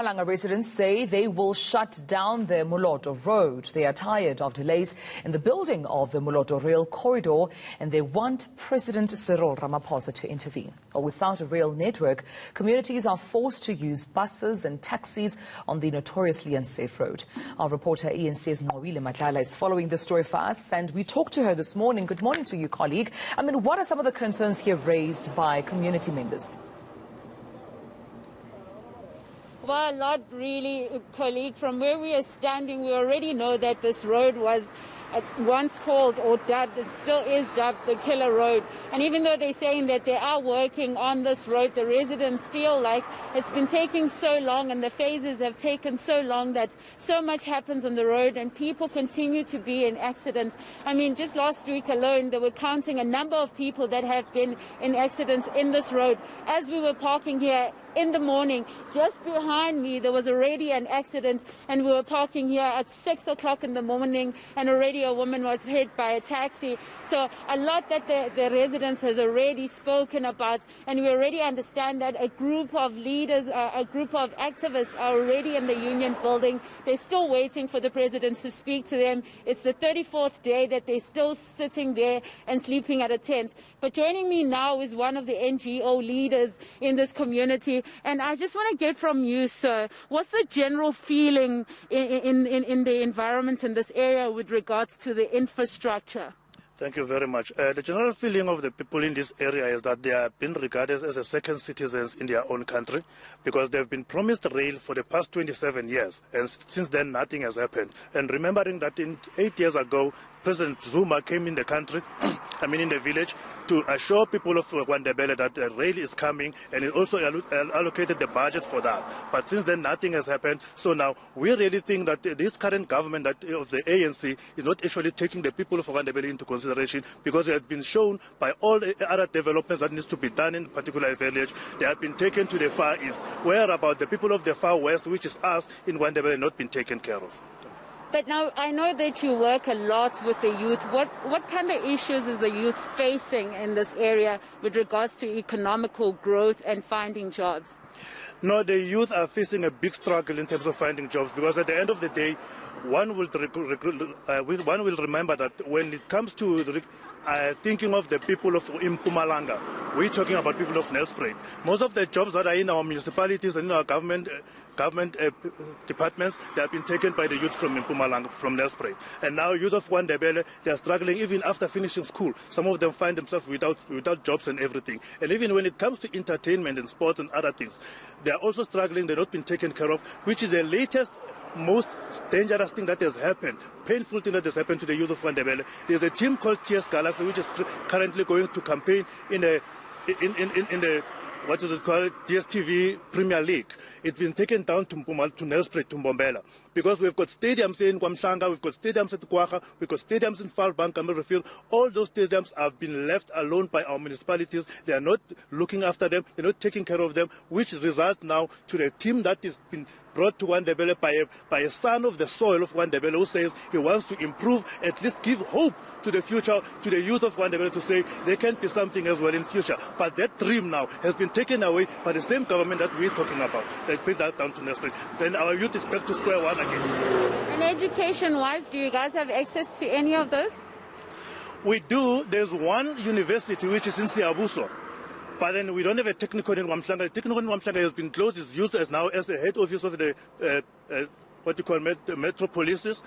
Mpumalanga residents say they will shut down their Moloto Road. They are tired of delays in the building of the Moloto Rail corridor and they want President Cyril Ramaphosa to intervene. But without a rail network, communities are forced to use buses and taxis on the notoriously unsafe road. Our reporter eNCA's Nqobile Madlala is following the story for us and we talked to her this morning. Good morning to you, colleague. What are some of the concerns here raised by community members? Well, not really, colleague. From where we are standing, we already know that this road was once called or dubbed, it still is dubbed the killer road. And even though they're saying that they are working on this road, the residents feel like it's been taking so long and the phases have taken so long that so much happens on the road and people continue to be in accidents. Just last week alone, they were counting a number of people that have been in accidents in this road. As we were parking here in the morning, just behind me, there was already an accident and we were parking here at 6 o'clock in the morning and already a woman was hit by a taxi. So a lot that the residents has already spoken about, and we already understand that a group of leaders, a group of activists are already in the union building. They're still waiting for the president to speak to them. It's the 34th day that they're still sitting there and sleeping at a tent. But joining me now is one of the NGO leaders in this community. And I just want to get from you, sir, what's the general feeling in the environment in this area with regards to the infrastructure? Thank you very much. The general feeling of the people in this area is that they have been regarded as second citizens in their own country because they've been promised rail for the past 27 years. And since then, nothing has happened. And remembering that 8 years ago, President Zuma came in the country, in the village, to assure people of Nqobile that the rail is coming, and it also allocated the budget for that. But since then, nothing has happened. So now, we really think that this current government of the ANC is not actually taking the people of Nqobile into consideration because it has been shown by all the other developments that needs to be done in a particular village. They have been taken to the far east, where about the people of the far west, which is us in Nqobile, not been taken care of. But now I know that you work a lot with the youth. What kind of issues is the youth facing in this area with regards to economical growth and finding jobs? No, the youth are facing a big struggle in terms of finding jobs because at the end of the day, one will remember that when it comes to thinking of the people of Mpumalanga, we're talking about people of Nelspruit. Most of the jobs that are in our municipalities and in our government departments, they have been taken by the youth from Mpumalanga, from Nelspruit. And now youth of Nqobile, they are struggling even after finishing school. Some of them find themselves without jobs and everything. And even when it comes to entertainment and sports and other things, they are also struggling. They're not been taken care of, which is the latest most dangerous thing that has happened, painful thing that has happened to the youth of Nqobile. There's a team called TS Galaxy, which is currently going to campaign in the what is it called, DSTV Premier League. It's been taken down to Nelspruit, to Mbombela. Because we've got stadiums in Nqamhlanga, we've got stadiums at Kwaga, we've got stadiums in Falbank, Kameelrivier. All those stadiums have been left alone by our municipalities. They are not looking after them, they're not taking care of them, which results now to the team that is been brought to Nqobile by a son of the soil of Nqobile who says he wants to improve, at least give hope to the future, to the youth of Nqobile to say there can be something as well in future. But that dream now has been taken away by the same government that we're talking about. They put that down to Nelspruit. Then our youth is back to square one again. And education-wise, do you guys have access to any of those? We do. There's one university which is in Siyabuso. But then we don't have a technical in Nqamhlanga. The technical in Nqamhlanga has been closed. It's used as now as the head office of the metropolises.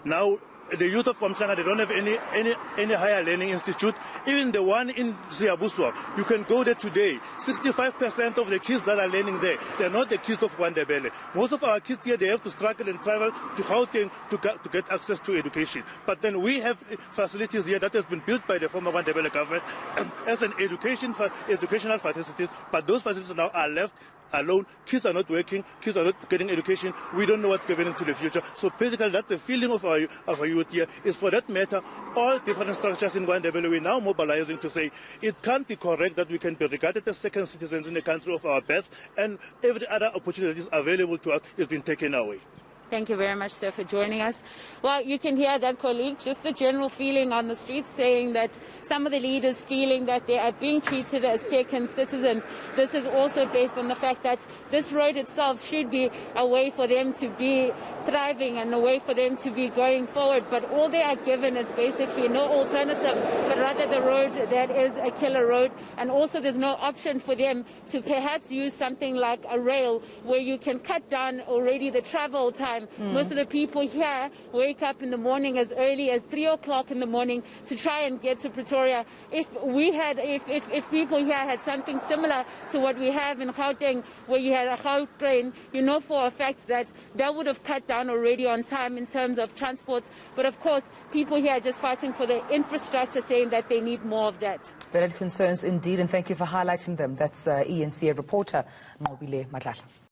Now the youth of Nqamhlanga, they don't have any higher learning institute. Even the one in Siyabuso, you can go there today. 65% of the kids that are learning there, they're not the kids of Nqobile. Most of our kids here, they have to struggle and travel to Gauteng to get access to education. But then we have facilities here that has been built by the former Nqobile government as an educational facilities, but those facilities now are left alone. Kids are not working, kids are not getting education. We don't know what's going into the future. So basically that's the feeling of our youth here. Is for that matter, all different structures in Nqobile, we're now mobilizing to say it can't be correct that we can be regarded as second citizens in the country of our birth and every other opportunity that is available to us is being taken away. Thank you very much, sir, for joining us. Well, you can hear that, colleague, just the general feeling on the streets saying that some of the leaders feeling that they are being treated as second citizens. This is also based on the fact that this road itself should be a way for them to be thriving and a way for them to be going forward. But all they are given is basically no alternative, but rather the road that is a killer road. And also there's no option for them to perhaps use something like a rail where you can cut down already the travel time. Most of the people here wake up in the morning as early as 3 o'clock in the morning to try and get to Pretoria. If people here had something similar to what we have in Gauteng, where you had a Gaut train, you know for a fact that that would have cut down already on time in terms of transport. But of course, people here are just fighting for the infrastructure, saying that they need more of that. Valid concerns indeed, and thank you for highlighting them. That's eNCA reporter Nqobile Madlala.